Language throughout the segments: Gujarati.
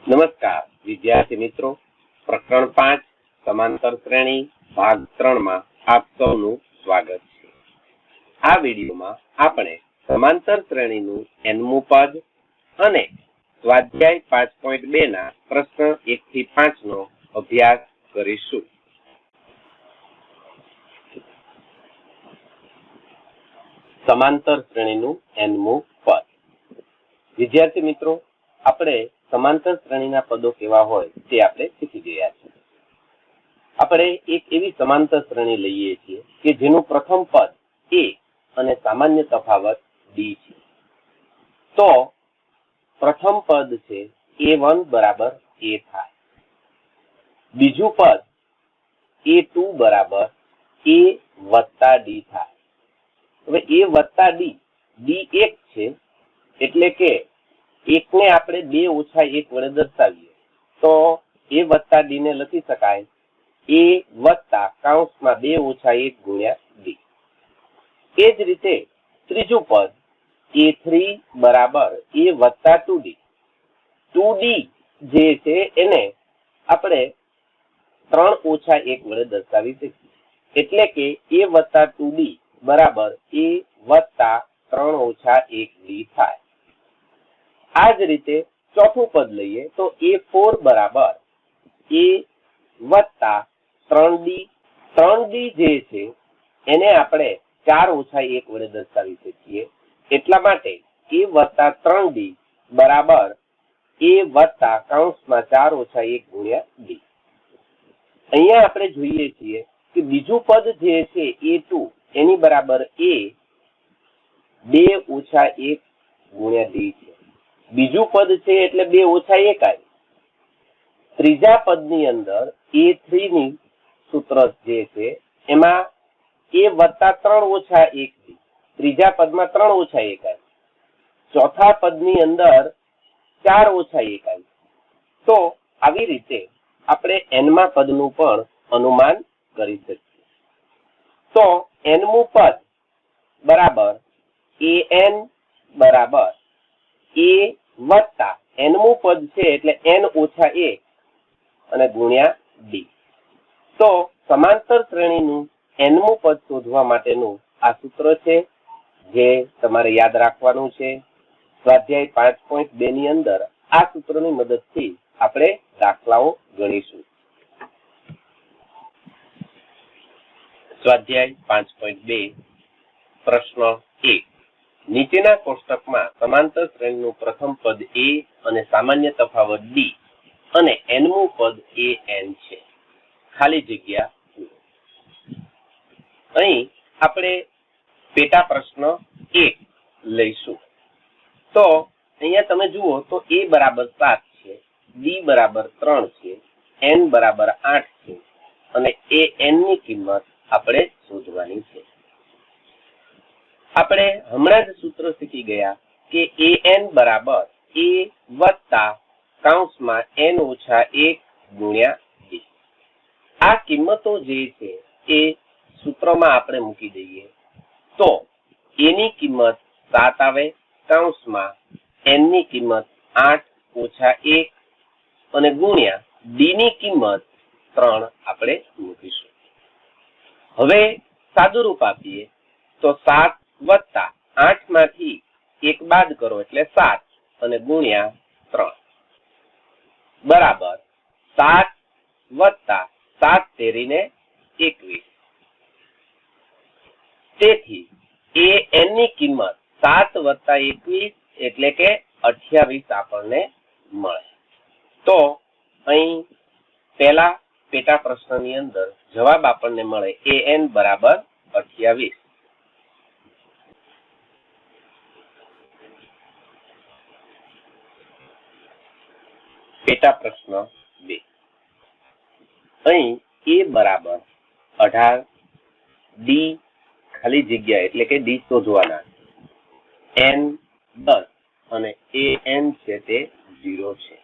નમસ્કાર વિદ્યાર્થી મિત્રો, પ્રકરણ 5 સમાંતર શ્રેણી ભાગ 3 માં આપ સૌનું સ્વાગત છે. આ વિડીયોમાં આપણે સમાંતર શ્રેણીનું nમું પદ અને સ્વાધ્યાય 5.2 ના પ્રશ્ન 1 થી 5 નો અભ્યાસ કરીશું. સમાંતર શ્રેણીનું nમું પદ. વિદ્યાર્થી મિત્રો, આપણે સમાંતર શ્રેણીના પદો કેવા હોય તે આપણે શીખી ગયા છીએ. આપણે એક એવી સમાંતર શ્રેણી લઈએ છીએ કે જેનું પ્રથમ પદ a અને સામાન્ય તફાવત d છે. તો પ્રથમ પદ છે a1 બરાબર a થાય, બીજું પદ a2 બરાબર a વત્તા d થાય. હવે a વત્તા d, d 1 છે એટલે કે એકને આપણે 2 ઓછા 1 વડે દર્શાવીએ તો a વત્તા d ને લખી શકાય a વત્તા કૌંસમાં 2 ઓછા 1 ગુણ્યા d. એ જ રીતે ત્રીજું પદ a3 બરાબર a વત્તા 2d. 2d જે છે એને આપણે 3 ઓછા 1 વડે દર્શાવી શકીએ એટલે કે a વત્તા 2d બરાબર a વત્તા 3 ઓછા 1d થાય. આ જ રીતે ચોથું પદ લઈએ તો a4 બરાબર a વત્તા 3d. 3d જે છે એને આપણે 4 ઓછા 1 વડે દર્શાવી શકીએ એટલા માટે a વત્તા 3d બરાબર a વત્તા કૌંસમાં 4 ઓછા 1 ગુણ્યા d. અહીંયા આપણે જોઈએ છીએ કે બીજું પદ જે છે a2 એની બરાબર a 2 ઓછા 1 ગુણ્યા d છે. બીજું પદ છે એટલે 2 ઓછા 1 આવી. ત્રીજા પદની અંદર a3 ની સૂત્ર જે છે એમાં a વત્તા 3 ઓછા 1d. ત્રીજા પદમાં 3 ઓછા 1 આવી. ચોથા પદની અંદર 4 ઓછા 1 આવી. તો આવી રીતે આપણે nમા પદનું પણ અનુમાન કરી શકીએ. તો nમું પદ બરાબર an બરાબર a વત્તા nમું પદ છે એટલે n ઓછા 1 અને ગુણ્યા d. તો સમાંતર શ્રેણીનું nમું પદ શોધવા માટેનું આ સૂત્ર છે જે તમારે યાદ રાખવાનું છે. સ્વાધ્યાય 5.2 ની અંદર આ સૂત્રની મદદથી આપણે દાખલાઓ ગણીશું. સ્વાધ્યાય 5.2 પ્રશ્ન 1. નીચેના કોષ્ટકમાં સમાંતર શ્રેણીનું પ્રથમ પદ a અને સામાન્ય તફાવત d અને nમું પદ an છે. ખાલી જગ્યા પૂરો. અહીં આપણે પેટા પ્રશ્ન 1 લઈશું. તો અહીંયા તમે જુઓ તો a બરાબર 7 છે, d બરાબર 3 છે, n બરાબર 8 છે અને an ની કિંમત આપણે શોધવાની છે. આપણે હમણાં જ સૂત્ર શીખી ગયા કે an બરાબર a વત્તા કૌંસમાં n ઓછા 1 ગુણ્યા d. આ કિંમતો જે છે એ સૂત્રમાં આપણે મૂકી દઈએ તો a ની કિંમત 7 આવે, કૌંસમાં n ની કિંમત 8 ઓછા 1 અને ગુણ્યા d ની કિંમત 3 આપણે મૂકીશું. હવે સાદુરૂપ આપીએ તો 7 વત્તા 8 માંથી 1 બાદ કરો એટલે 7 અને ગુણ્યા 3 બરાબર 7 વત્તા 7 તેરીને 21. તેથી an ની કિંમત 7 વત્તા 21 એટલે કે 28 આપણને મળે. તો અહીં પહેલા પેટા પ્રશ્નની અંદર જવાબ આપણને મળે an બરાબર 28. પેટા પ્રશ્ન 2. અહીં a બરાબર 18, d ખાલી જગ્યા એટલે કે d શોધવાના, n 10 અને an છે તે 0 છે.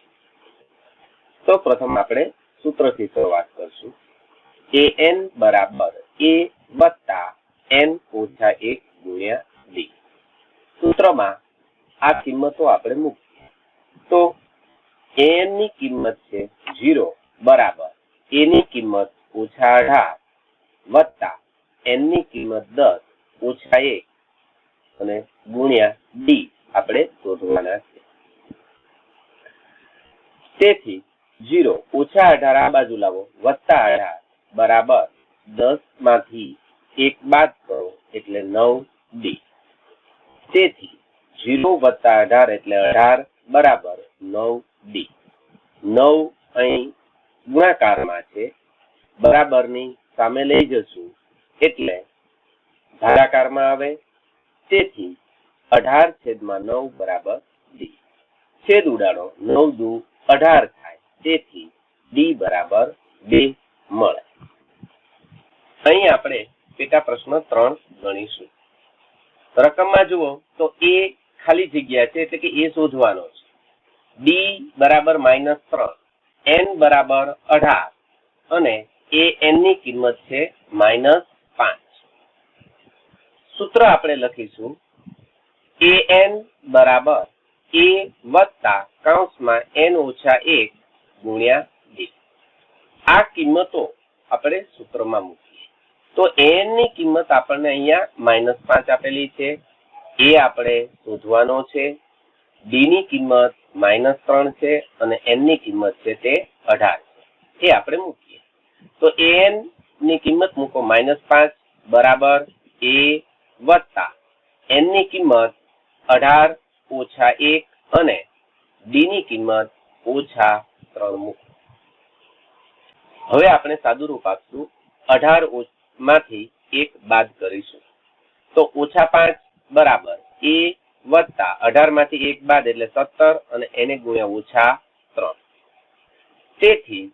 તો પ્રથમ આપણે સૂત્રથી શરૂઆત કરશું. an બરાબર a વત્તા n ઓછા 1 ગુણ્યા d. સૂત્રમાં આ કિંમતો આપણે મૂકીએ તો an ની કિંમત છે 0 બરાબર a ની કિંમત -18 વત્તા n ની કિંમત 10 -1 અને ગુણ્યા d આપણે શોધવાના છે. તેથી 0 -18 આ બાજુ લાવો વત્તા 18 બરાબર 10 માંથી 1 બાદ કરો એટલે 9d. તેથી 0 વત્તા 18 એટલે 18 બરાબર 9d. 9 અહીં ગુણાકારમાં છે, બરાબરની સામે લઈ જશું એટલે ભાગાકારમાં આવે. તેથી 18/9 બરાબર d. છેદ ઉડાડો 9 દુ 18 થાય, તેથી d બરાબર 2 મળે. અહીં આપણે પેટા પ્રશ્ન 3 ગણીશું. રકમમાં જુઓ તો a ખાલી જગ્યા છે એટલે કે a શોધવાનો છે. d બરાબર -3, n બરાબર 18 અને an ની કિંમત છે -5. સૂત્ર આપણે લખીશું an બરાબર a વત્તા કૌંસમાં n ઓછા 1 ગુણ્યા d. આ કિંમતો આપણે સૂત્રમાં મૂકીએ તો an ની કિંમત આપણને અહીંયા -5 આપેલી છે, એ આપણે શોધવાનો છે. d ની કિંમત -3 છે અને n ની કિંમત છે તે 18 છે, એ આપણે મૂકીએ તો an ની કિંમત મૂકો -5 બરાબર a વત્તા n ની કિંમત 18 ઓછા 1 અને d ની કિંમત -3 મૂકો. હવે આપણે સાદુરૂપ આપશું. 18 માંથી 1 બાદ કરીશું તો -5 બરાબર a વત્તા 18 માંથી 1 બાદ એટલે 17 અને એને ગુણ્યા -3. તેથી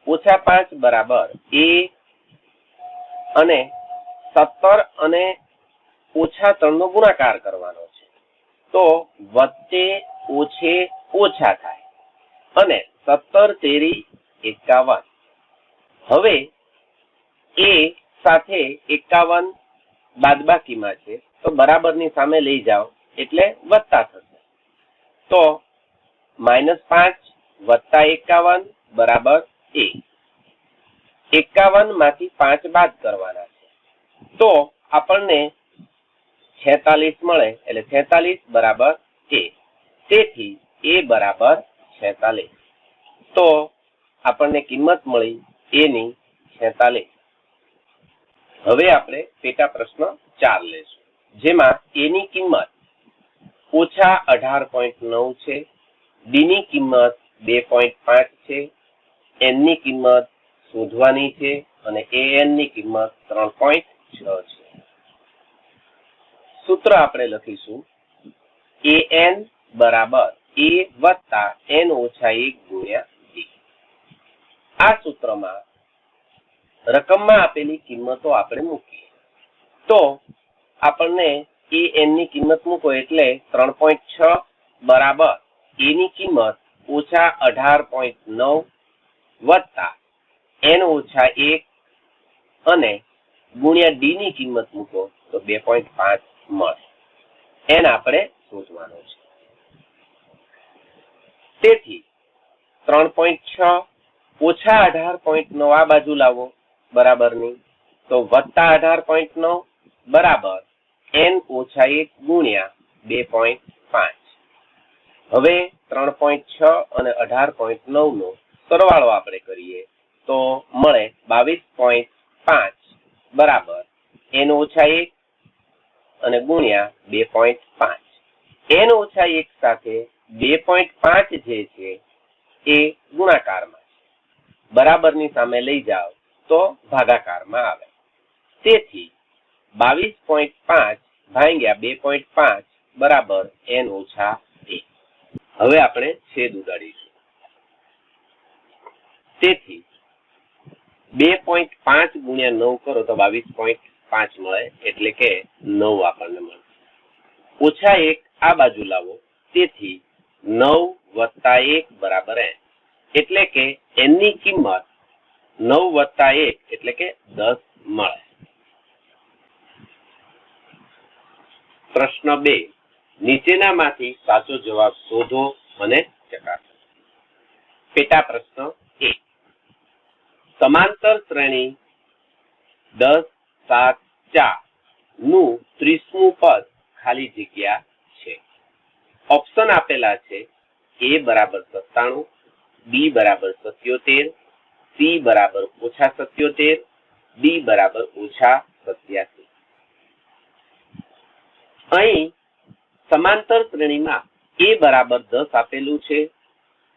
-5 બરાબર a અને 17 અને -3 નો ગુણાકાર કરવાનો છે તો વચ્ચે ઓછે ઓછા થાય અને 17 તેરી 51. હવે a સાથે 51 બાદબાકીમાં છે તો બરાબરની સામે લઈ જાઓ એટલે વત્તા થશે. તો -5 વત્તા 51 બરાબર a. 51 માંથી 5 બાદ કરવાના છે તો આપણને 46 મળે એટલે 46 બરાબર a. તેથી a બરાબર 46. તો આપણને કિંમત મળી a ની 46. હવે આપણે પેટા પ્રશ્ન 4 લેશું, જેમાં a ની કિંમત -18.9 છે, d ની કિંમત 2.5 છે, n ની કિંમત શોધવાની છે અને an ની કિંમત 3.6 છે. સૂત્ર આપણે લખીશું an બરાબર a વત્તા n ઓછા 1 ગુણ્યા d. આ સૂત્રમાં રકમમાં આપેલી કિંમતો આપણે મૂકીએ તો આપણને an ની કિંમત મૂકો એટલે 3.6 બરાબર a ની કિંમત -18.9 વત્તા n ઓછા 1 અને ગુણ્યા d ની કિંમત મૂકો તો 2.5 મળે. n આપણે શોધવાનો છે. તેથી 3.6 ઓછા 18.9 આ બાજુ લાવો બરાબરની તો વત્તા 18.9 બરાબર n ઓછા 1 ગુણ્યા 2.5. હવે 3.6 અને 18.9 નો સરવાળો આપણે કરીએ તો મળે 22.5 બરાબર n ઓછા 1 અને ગુણ્યા 2.5. n ઓછા 1 સાથે 2.5 જે છે એ ગુણાકારમાં છે, બરાબરની સામે લઈ જાઓ તો ભાગાકારમાં આવે. તેથી 22.5 ભાગ્યા 2.5 બરાબર n ઓછા 1. હવે આપણે છેદ ઉડાડીશું. તેથી 2.5 ગુણ્યા 9 કરો તો 22.5 મળે એટલે કે 9 આપણને મળે. ઓછા 1 આ બાજુ લાવો તેથી 9 વત્તા 1 બરાબર n એટલે કે n ની કિંમત 9 વત્તા 1 એટલે કે 10 મળે. પ્રશ્ન 2 નીચેનામાંથી સાચો જવાબ શોધો અને ચકાસો. પેટા પ્રશ્ન 1. સમાંતર શ્રેણી 10, 7, 4 નું 30મું પદ ખાલી જગ્યા છે. ઓપ્શન આપેલા છે A બરાબર 97, B બરાબર 77, C બરાબર -77, D બરાબર -87. અહીં સમાંતર શ્રેણીમાં A બરાબર 10 આપેલું છે.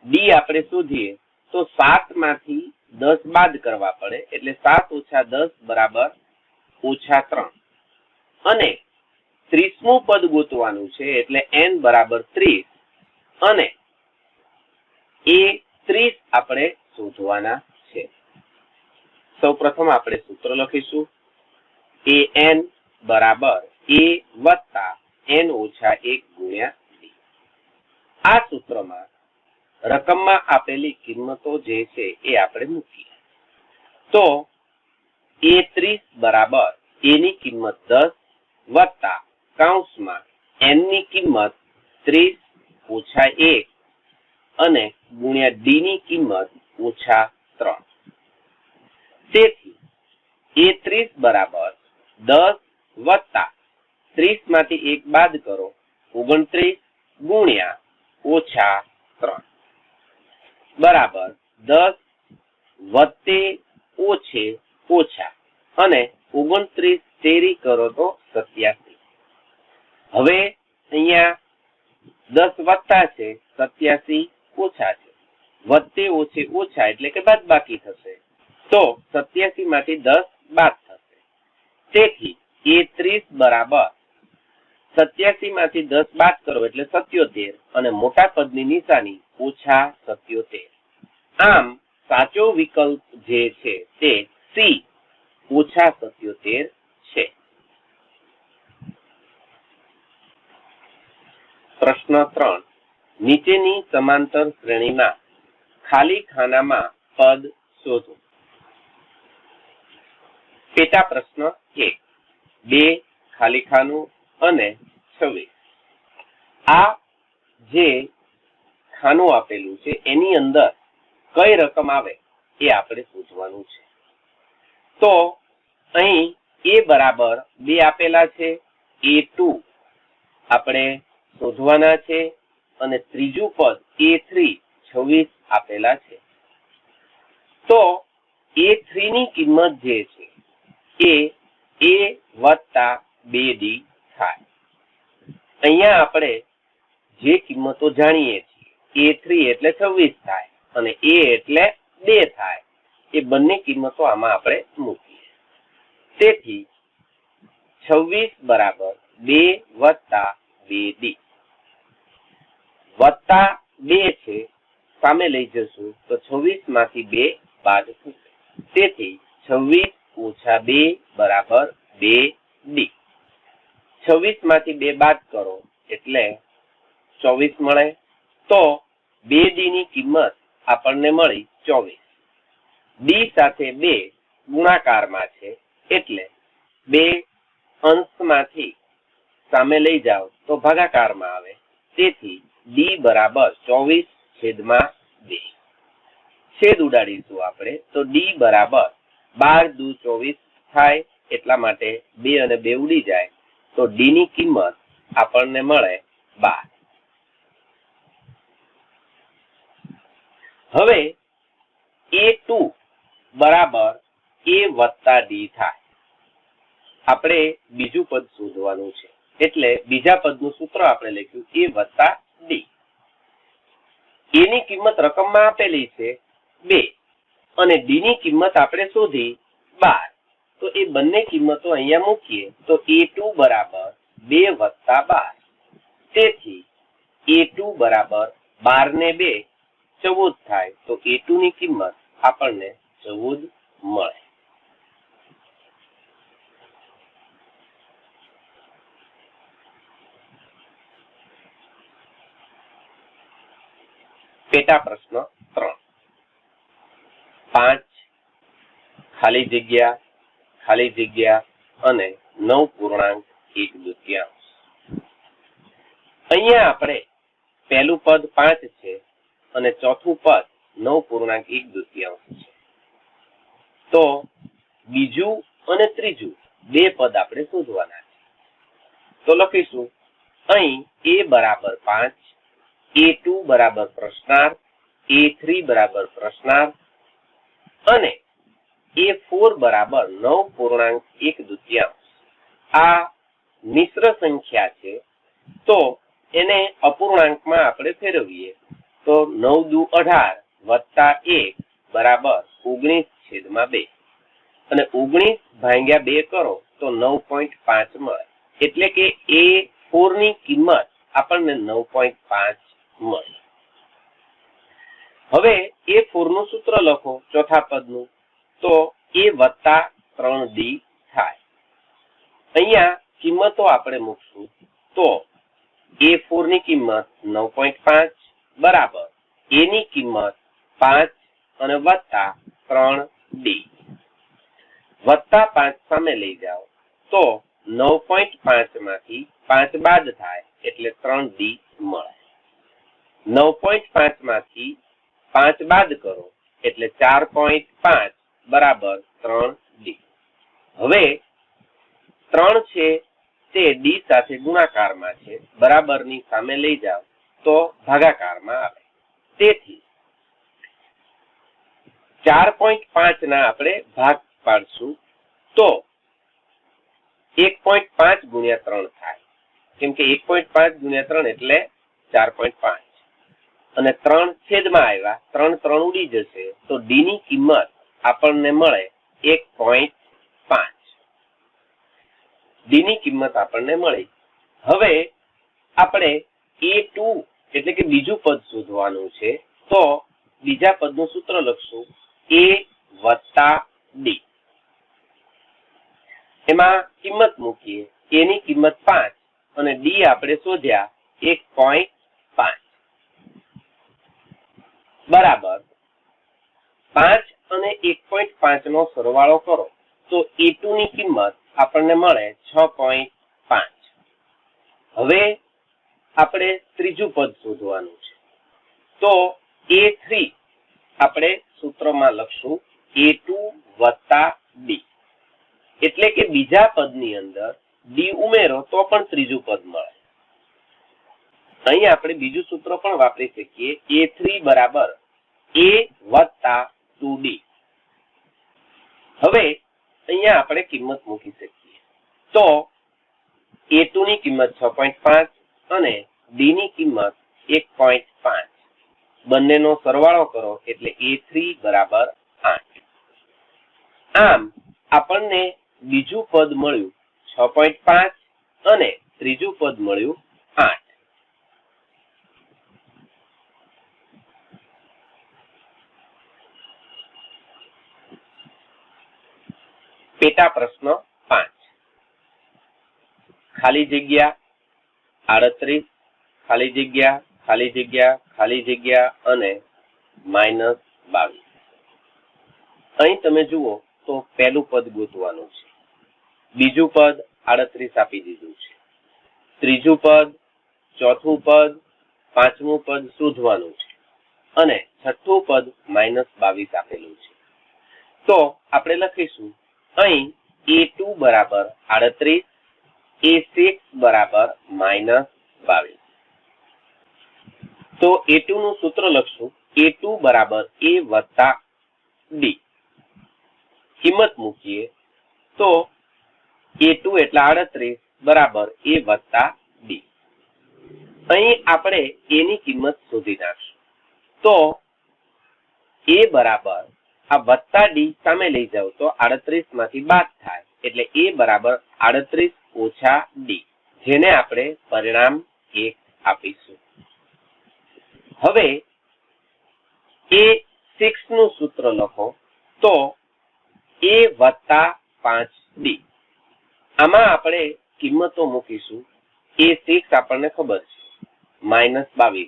D આપણે શોધીએ તો 7 માંથી 10 બાદ કરવા પડે એટલે 7 - 10 બરાબર -3 અને 30મું પદ ગોતવાનું છે એટલે n બરાબર 30 અને એ 30 આપણે શોધવાના છે. સૌપ્રથમ આપણે સૂત્ર લખીશું an બરાબર a વત્તા n ઓછા 1 ગુણ્યા d. આ સૂત્રમાં રકમમાં આપેલી કિંમતો જે છે એ આપણે મૂકીએ તો a30 બરાબર a ની કિંમત 10 વત્તા કૌંસમાં n ની કિંમત 30 ઓછા 1 અને ગુણ્યા d ની કિંમત -3. તેથી a30 બરાબર 10 વત્તા 30 માંથી 1 બાદ કરો 29 ગુણ્યા -3 બરાબર 10 વત્તે ઓછે ઓછા અને 29 તેરી કરો તો 87. હવે અહીંયા 10 વત્તા છે 87 ઓછા છે, વત્તે ઓછે ઓછા એટલે કે બાદબાકી થશે તો 87 માંથી 10 બાદ થશે. તેથી a30 બરાબર 87 માંથી 10 બાદ કરો એટલે 77 અને મોટા પદની નિશાની -77. આમ સાચો વિકલ્પ જે છે તે C -77 છે. પ્રશ્ન 3. નીચેની સમાંતર શ્રેણીમાં ખાલી ખાનામાં પદ શોધો. પેટા પ્રશ્ન 1. 2 ખાલી ખાનું અને 26. આ જે ખાનું આપેલું છે એની અંદર કઈ રકમ આવે એ આપણે શોધવાનું છે. તો અહીં a બરાબર 2 આપેલા છે, a2 આપણે શોધવાના છે અને ત્રીજું પદ a3 26 આપેલા છે. તો a3 ની કિંમત જે છે એ a વત્તા 2d થાય. અહીંયા આપણે જે કિંમતો જાણીએ છીએ a3 એટલે 26 થાય અને a એટલે 2 થાય એ બંને કિંમતો આમાં આપણે મૂકીએ. તેથી 26 બરાબર 2 વત્તા 2d વત્તા 2 છે સામે લઈ જશું તો 26 માંથી 2 બાદ થશે. તેથી 26 ઓછા 2 બરાબર 2d. 26 માંથી 2 બાદ કરો એટલે 24 મળે તો 2d ની કિંમત આપણને મળી 24. d સાથે 2 ગુણાકારમાં છે એટલે 2 અંશમાંથી સામે લઈ જાઓ તો ભાગાકારમાં આવે. તેથી d બરાબર 24/2. છેદ ઉડાડીશું આપણે તો d બરાબર 12 દુ 24 થાય. એટલા માટે 2 અને 2 ઉડી જાય તો d ની કિંમત આપણને મળે 12. હવે a2 બરાબર a વત્તા d થાય. આપણે બીજું પદ શોધવાનું છે એટલે બીજા પદનું સૂત્ર આપણે લખ્યું a વત્તા d. a ની કિંમત રકમમાં આપેલી છે 2 અને d ની કિંમત આપણે શોધી 12. તો એ બંને કિંમતો અહીંયા મૂકીએ તો a2 બરાબર 2 વત્તા 12. તેથી a2 બરાબર 12 ને 2 14 થાય તો a2 ની કિંમત આપણને 14 મળે. પેટા પ્રશ્ન 3. 5 ખાલી જગ્યા અને 9.1/2. અહીંયા આપણે પહેલું પદ 5 છે અને ચોથું પદ 9.1 છે. તો બીજું અને ત્રીજું બે પદ આપણે શોધવાના છે. તો લખીશું અહીં a બરાબર 5, a2 બરાબર પ્રશ્નાર્થ, a3 બરાબર પ્રશ્નાર્થ અને a4 બરાબર 9.1 આ મિશ્ર સંખ્યા છે. તો એને અપૂર્ણાંકમાં આપણે ફેરવીએ તો 9 દુ 18 વત્તા 1 બરાબર 19/2 અને 19 ભાગ્યા 2 કરો તો 9.5 મળે. એટલે કે a4 ની કિંમત આપણને 9.5 મળે. હવે a4 નું સૂત્ર લખો ચોથા પદનું, તો a વત્તા 3d થાય. અહીંયા કિંમતો આપણે મૂકશું તો a4 ની કિંમત 9.5 બરાબર a ની કિંમત 5 અને વત્તા 3d. વત્તા 5 સામે લઈ જાઓ તો 9.5 માંથી 5 બાદ થાય એટલે 3d મળે. 9.5 માંથી 5 બાદ કરો એટલે 4.5 બરાબર 3d. હવે 3 છે તે d સાથે ગુણાકારમાં છે, બરાબરની સામે લઈ જાઓ તો ભાગાકારમાં આવે. તેથી 4.5 ના આપણે ભાગ પાડશું તો 1.5 ગુણ્યા 3 થાય, કેમ કે 1.5 ગુણ્યા 3 એટલે 4.5 અને 3 છેદમાં આવ્યા, 3 3 ઉડી જશે તો d ની કિંમત આપણને મળે 1.5. d ની કિંમત આપણને મળી. હવે આપણે a2 એટલે કે બીજું પદ શોધવાનું છે. તો બીજા પદનું સૂત્ર લખશું a વત્તા d. એમાં કિંમત મૂકીએ. a ની કિંમત 5 અને d આપણે શોધ્યા 1.5 બરાબર 5 અને 1.5 નો સરવાળો કરો તો a2 ની કિંમત આપણને મળે 6.5. હવે આપણે ત્રીજું પદ શોધવાનું છે. તો a3 આપણે સૂત્રમાં લખશું a2 વત્તા d. એટલે કે બીજા પદની અંદર d ઉમેરો તો પણ ત્રીજું પદ મળે. અહીં આપણે બીજું સૂત્ર પણ વાપરી શકીએ, a3 બરાબર a વત્તા 2d. હવે અહીંયા આપણે કિંમત મૂકી શકીએ. તો a2 ની કિંમત 6.5 અને d ની કિંમત 1.5. બંનેનો સરવાળો કરો એટલે a3 બરાબર 8. આમ આપણને બીજું પદ મળ્યું 6.5 અને ત્રીજું પદ મળ્યું 8. પેટા પ્રશ્ન 5. ખાલી જગ્યા 38 ખાલી જગ્યા ખાલી જગ્યા ખાલી જગ્યા અને -22. અહીં તમે જુઓ તો પહેલું પદ ગોતવાનું છે, બીજું પદ 38 આપી દીધું છે, ત્રીજું પદ, ચોથું પદ, પાંચમું પદ શોધવાનું છે અને છઠ્ઠું પદ -22 આપેલું છે. તો આપણે લખીશું અહીં a2 બરાબર 38, a6 બરાબર -22. તો a2 નું સૂત્ર લખશું a2 બરાબર a વત્તા d. કિંમત મૂકીએ તો a2 એટલે 38 બરાબર a વત્તા d. અહીં આપણે a ની કિંમત શોધી નાખશું. તો a બરાબર આ વત્તા d સામે લઈ જાવ તો 38 માંથી બાદ થાય એટલે a બરાબર 38 ઓછા d, જેને આપણે પરિણામ 1 આપીશું. હવે a6 નું સૂત્ર લખો તો a વત્તા 5d. આમાં આપણે કિંમતો મૂકીશું. a6 આપણને ખબર છે -22.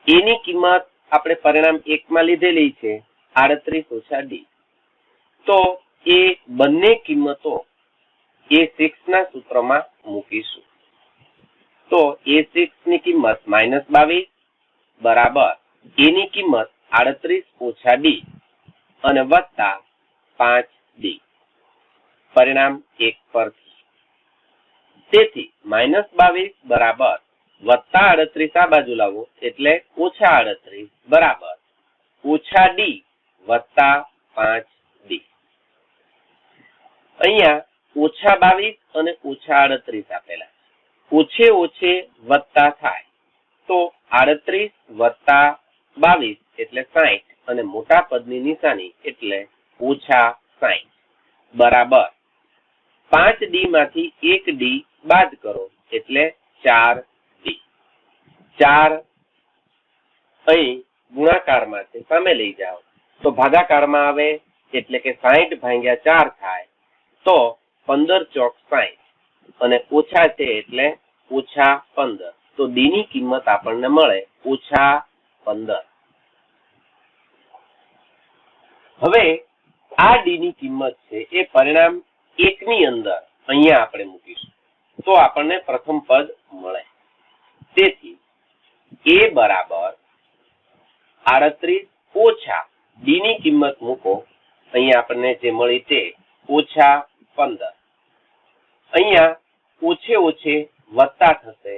a ની કિંમત આપણે પરિણામ 1 માં લીધેલી છે 38 ઓછા d. તો એ બંને કિંમતો a6 ના સૂત્રમાં મૂકીશું. તો a6 ની કિંમત -22 બરાબર a ની કિંમત 38 ઓછા ડી અને વત્તા 5D. પરિણામ 1 પરથી. તેથી -22 બરાબર વત્તા 38 આ બાજુ લાવો એટલે ઓછા 38 બરાબર ઓછા ડી વત્તા 5D. અહીંયા ઓછા 22 અને ઓછા 38 આપેલા. ઓછે ઓછે વત્તા થાય તો 38 વત્તા 22 એટલે 60 અને મોટા પદની નિશાની એટલે ઓછા 60 બરાબર 5D માંથી 1D બાદ કરો એટલે 4D. 4 અહીં ગુણાકારમાં છે, સામે લઈ જાઓ તો ભાગાકારમાં આવે એટલે કે 60 ભાગ્યા 4 થાય તો 15 ચોક 60 અને ઓછા છે એટલે ઓછા 15. તો ડી ની કિંમત આપણને મળે ઓછા 15. હવે આ ડી ની કિંમત છે એ પરિણામ 1 ની અંદર અહીંયા આપણે મૂકીશું તો આપણને પ્રથમ પદ મળે. તેથી a બરાબર 38 ઓછા ડી ની કિંમત મૂકો, અહીંયા આપણને જે મળી તે ઓછા 15. અહીંયા ઓછે ઓછે વત્તા થશે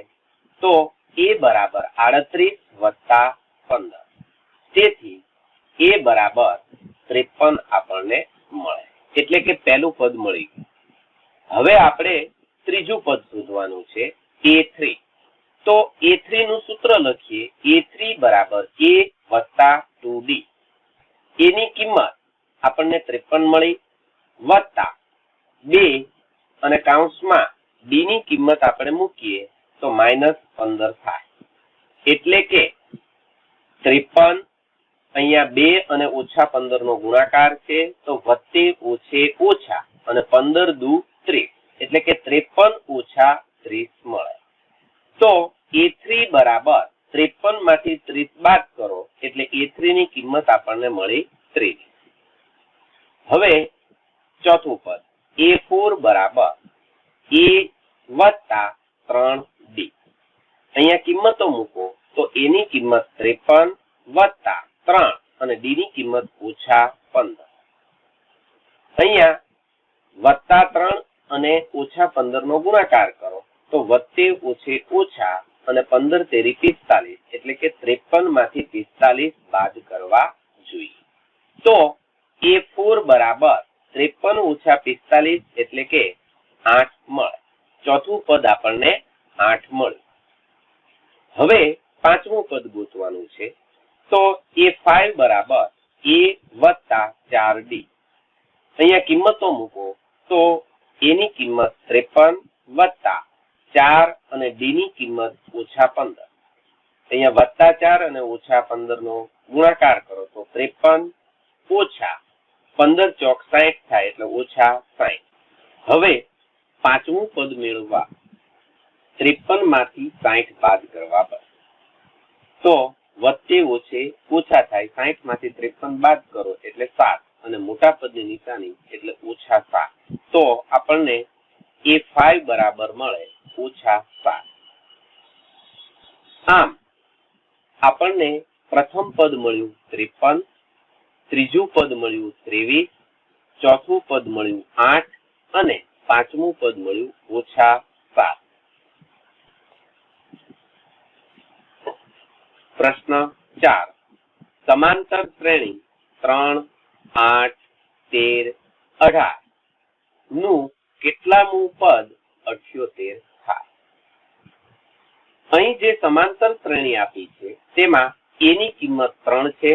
તો a બરાબર 38 વત્તા 15. તેથી a બરાબર 53 આપણને મળે એટલે કે પહેલું પદ મળી ગયું. હવે આપણે ત્રીજું પદ શોધવાનું છે a3. તો a3 નું સૂત્ર લખીએ. a3 બરાબર a વત્તા 2d. a ની કિંમત આપણને 53 મળી વત્તા 2 અને કૌંસમાં d ની કિંમત આપણે મૂકીએ તો -15 થાય એટલે કે 53 અહીંયા 2 અને ઓછા 15 નો ગુણાકાર છે તો વત્તે ઓછે ઓછા અને 15 દુ 30 એટલે કે 53 ઓછા 30 મળે. તો a3 બરાબર 53 માંથી 30 બાદ કરો એટલે a3 ની કિંમત આપણને મળી 30. હવે ચોથું પદ a4 બરાબર a વત્તા 3d. અહીંયા કિંમતો મૂકો તો a ની કિંમત 53 વત્તા 3 અને d ની કિંમત ઓછા 15. અહીંયા વત્તા 3 અને ઓછા 15 નો ગુણાકાર કરો તો વત્તે ઓછે ઓછા અને 15 તેરી 45 એટલે કે 53 માંથી 45 બાદ કરવા જોઈએ. તો a4 બરાબર 53 ઓછા 45 એટલે કે 8 મળે. ચોથું પદ આપણને 8 મળ્યું. હવે પાંચમું પદ ગોતવાનું છે તો a5 બરાબર a વત્તા 4d. અહીંયા કિંમતો મૂકો તો a ની કિંમત 53 વત્તા 4 અને d ની કિંમત ઓછા 15. અહીંયા વત્તા 4 અને ઓછા 15 નો ગુણાકાર કરો તો 53 ઓછા 15 ચોક 60 થાય એટલે ઓછા 60. હવે પાંચમું પદ મેળવવા 53 માંથી 60 બાદ કરવા પડે તો વત્તે ઓછે ઓછા થાય. 60 માંથી 53 બાદ કરો એટલે 7 અને મોટા પદની નિશાની એટલે ઓછા 7. તો આપણને a5 બરાબર મળે ઓછા 7. આમ આપણને પ્રથમ પદ મળ્યું 53, ત્રીજું પદ મળ્યું 23, ચોથું પદ મળ્યું 8 અને પાંચમું પદ મળ્યું ઓછા 7. પ્રશ્ન 4. સમાંતર શ્રેણી 3, 8, 13, 18 નું કેટલામું પદ 78 થાય? અહીં જે સમાંતર શ્રેણી આપી છે તેમાં a ની કિંમત 3 છે.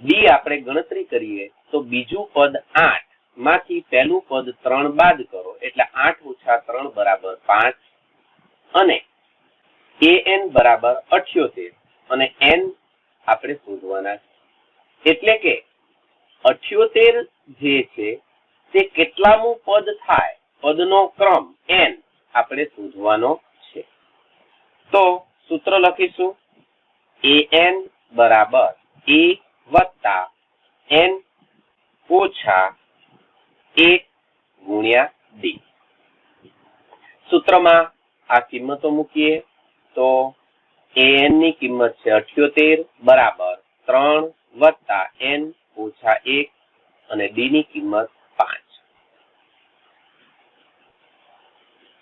d આપણે ગણતરી કરીએ તો બીજું પદ 8 માંથી પહેલું પદ 3 બાદ કરો એટલે 8 ઓછા 3 બરાબર 5 અને an બરાબર 78 અને n આપણે શોધવાના છે. એટલે કે 78 જે છે તે કેટલામું પદ થાય, પદનો ક્રમ n આપણે શોધવાનો છે. તો સૂત્ર લખીશું an બરાબર a વત્તા n ઓછા 1 ગુણ્યા d. સૂત્રમાં આ કિંમતો મૂકીએ તો an ની કિંમત છે 78 બરાબર 3 વત્તા n ઓછા 1 અને d ની કિંમત 5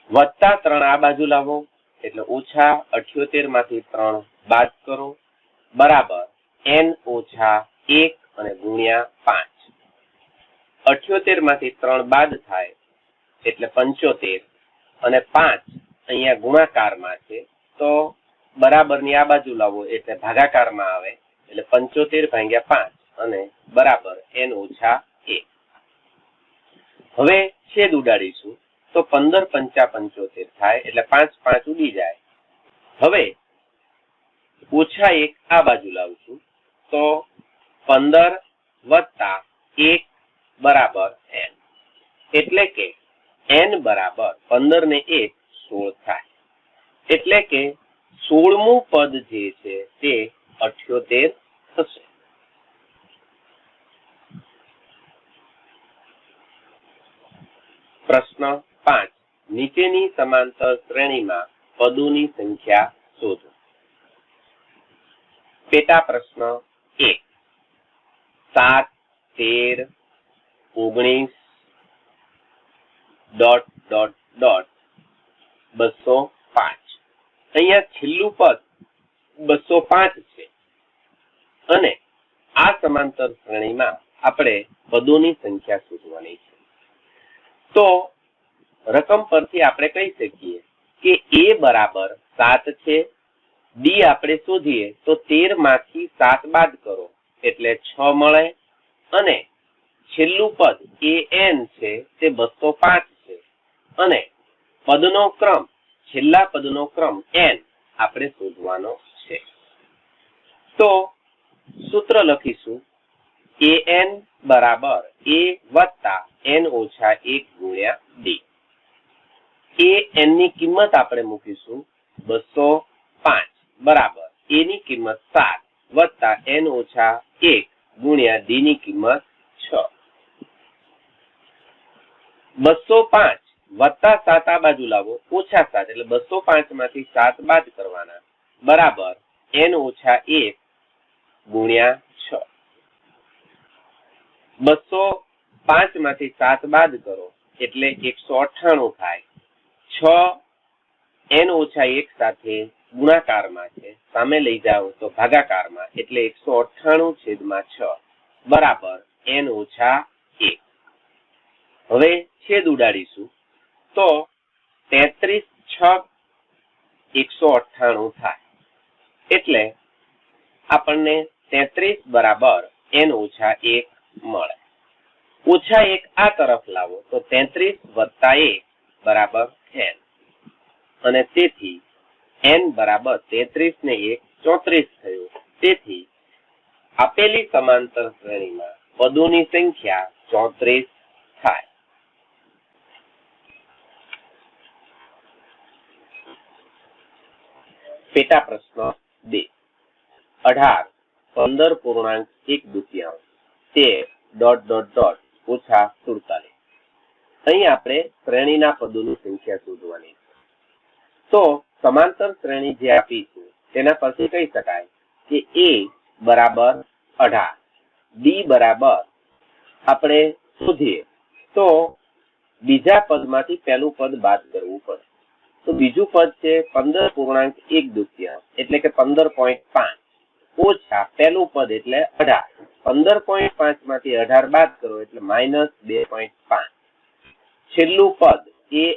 વત્તા 3 આ બાજુ લાવો એટલે ઓછા 78 માંથી 3 બાદ કરો બરાબર n ઓછા 1 અને ગુણ્યા 5 78 માંથી 3 બાદ થાય એટલે 75 અને 5 અહીંયા ગુણાકારમાં છે તો બરાબરની આ બાજુ લાવો એટલે ભાગાકારમાં આવે એટલે 75 ભાગ્યા 5 અને બરાબર n ઓછા 1 હવે છેદ ઉડાડીશું તો 15 પંચા 75 થાય એટલે 5 5 ઉડી જાય હવે ઓછા 1 આ બાજુ લાવશું તો 15 વત્તા 1 બરાબર n એટલે કે n બરાબર 15 ને 1 16 થાય એટલે કે 16મું પદ જે છે તે 78 થશે પ્રશ્ન 5 નીચેની સમાંતર શ્રેણીમાં પદોની સંખ્યા શોધો પેટા પ્રશ્ન 1 7 13 19 ડોટ ડોટ ડોટ 205 અહીંયા છેલ્લું પદ 205 છે અને આ સમાંતર શ્રેણીમાં આપણે પદોની સંખ્યા શોધવાની છે તો રકમ પરથી આપણે કહી શકીએ કે a બરાબર 7 છે b આપણે શોધીએ તો 13 માંથી 7 બાદ કરો એટલે 6 મળે અને છેલ્લું પદ an છે તે 205 છે અને પદનો ક્રમ છેલ્લા પદનો ક્રમ n આપણે શોધવાનો છે તો સૂત્ર લખીશું an બરાબર a વત્તા n ઓછા 1 ગુણ્યા d an ની કિંમત આપણે મૂકીશું 205 બરાબર a ની કિંમત 7 વત્તા n ઓછા 1 ગુણ્યા d ની કિંમત 6 205 વત્તા 7 આ બાજુ લાવો ઓછા 7 એટલે 205 માંથી 7 બાદ કરવાના બરાબર n ઓછા 1 ગુણ્યા 6 205 માંથી 7 બાદ કરો એટલે 198 થાય 6 n ઓછા 1 સાથે ગુણાકારમાં છે સામે લઈ જાઓ તો ભાગાકારમાં એટલે 198/6 બરાબર n ઓછા 1 હવે છેદ ઉડાડીશું તો 33 6 198 થાય એટલે આપણને 33 બરાબર n ઓછા 1 મળે ઓછા 1 આ તરફ લાવો તો 33 વત્તા 1 બરાબર n અને તેથી n બરાબર 33 ને 1 34 થયું તેથી આપેલી સમાંતર શ્રેણીમાં પદોની સંખ્યા 34 થાય પેટા પ્રશ્ન 2 18 15.1/2 તે ડોટ ડોટ ડોટ ઓછા 47 અહીં આપણે શ્રેણીના પદોની સંખ્યા શોધવાની છે તો સમાંતર શ્રેણી જે આપી છે તેના પરથી કહી શકાય કે a બરાબર 18 d બરાબર આપણે શોધીએ તો બીજા પદમાંથી પહેલું પદ બાદ કરવું પડે તો બીજું પદ છે 15.1/2 એટલે કે 15.5 ઓછા પહેલું પદ એટલે 18 15.5 માંથી 18 બાદ કરો એટલે -2.5 છેલ્લું પદ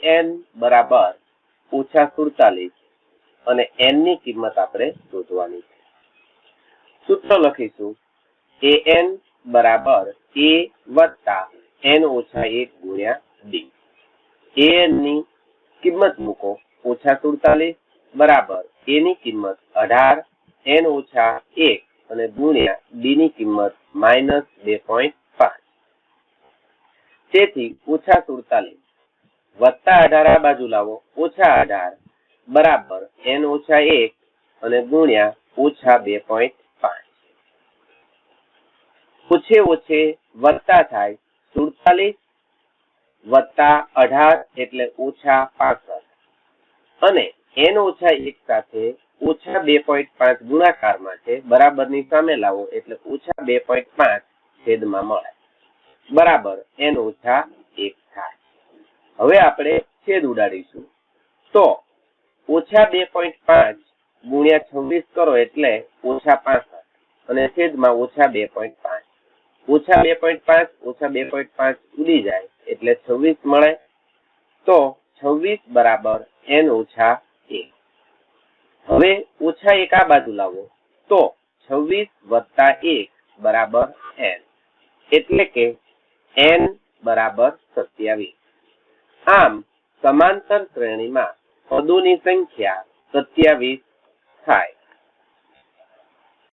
an બરાબર ઓછા 47 અને n ની કિંમત આપણે શોધવાની છે સૂત્ર લખીશું an બરાબર a વત્તા n ઓછા 1 ગુણ્યા d an ની કિંમત મૂકો ઓછા 47 બરાબર a ની કિંમત 18 n ઓછા 1 અને ગુણ્યા d ની કિંમત -2.5 તેથી ઓછા 47 વત્તા 18 આ બાજુ લાવો ઓછા 18 બરાબર n ઓછા 1 અને ગુણ્યા ઓછા 2.5 ઓછે ઓછે વત્તા થાય 47 વત્તા 18 એટલે ઓછા 65 અને n ઓછા 1 સાથે -2.5 ગુણાકારમાં છે, બરાબરની સામે લાવો એટલે -2.5 છેદમાં મળે, બરાબર n - 1 થાય. હવે આપણે છેદ ઉડાડીશું તો -2.5 ગુણ્યા 26 કરો એટલે -65 અને છેદમાં -2.5. -2.5 -2.5 ઉડી જાય એટલે 26 મળે. તો 26 બરાબર n - 1. હવે -1 આ બાજુ લાવો તો 26 + 1 બરાબર n, એટલે કે n બરાબર 27. આમ સમાંતર શ્રેણીમાં પદોની સંખ્યા 27 થાય.